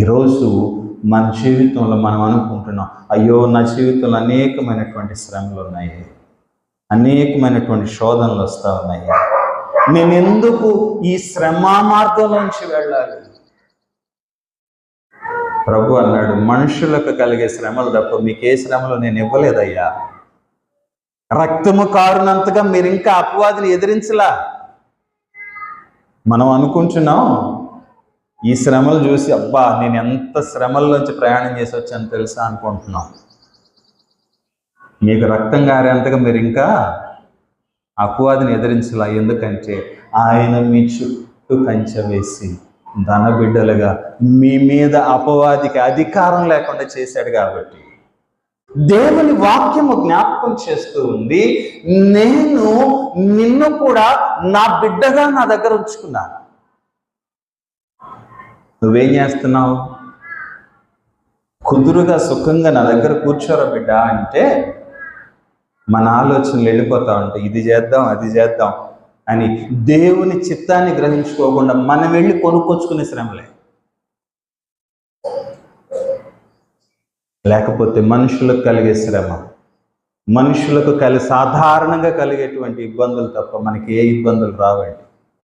ఈరోజు మన జీవితంలో మనం అనుకుంటున్నాం, అయ్యో నా జీవితంలో అనేకమైనటువంటి శ్రమలు ఉన్నాయి, అనేకమైనటువంటి శోధనలు వస్తూ ఉన్నాయి, నేను ఎందుకు ఈ శ్రమ మార్గంలోంచి వెళ్ళాలి? ప్రభు అన్నాడు, మనుషులకు కలిగే శ్రమలు తప్ప మీకు ఏ శ్రమలు నేను ఇవ్వలేదయ్యా. రక్తము కారునంతగా మీరు ఇంకా అపవాదిని ఎదిరించలా. మనం అనుకుంటున్నాం ఈ శ్రమలు చూసి, అబ్బా నేను ఎంత శ్రమల్లోంచి ప్రయాణం చేసి వచ్చాను తెలుసా అనుకుంటున్నాం. మీకు రక్తం గారేంతగా మీరు ఇంకా అపవాదిని ఎదిరించలా. ఎందుకంటే ఆయన మీ చుట్టూ కంచె వేసి ధన బిడ్డలుగా మీ మీద అపవాదికి అధికారం లేకుండా చేశాడు. కాబట్టి దేవుని వాక్యము జ్ఞాపకం చేస్తూ ఉంది, నేను నిన్ను కూడా నా బిడ్డగా నా దగ్గర ఉంచుకున్నాను. నువ్వేం చేస్తున్నావు? కుదురుగా సుఖంగా నా దగ్గర కూర్చోరా బిడ్డ అంటే మన ఆలోచనలు వెళ్ళిపోతా ఉంటాయి, ఇది చేద్దాం అది చేద్దాం అని. దేవుని చిత్తాన్ని గ్రహించుకోకుండా మనం వెళ్ళి కొనుక్కొచ్చుకునే శ్రమలే. లేకపోతే మనుషులకు కలిగే శ్రమ, మనుషులకు సాధారణంగా కలిగేటువంటి ఇబ్బందులు తప్ప మనకి ఏ ఇబ్బందులు రావండి.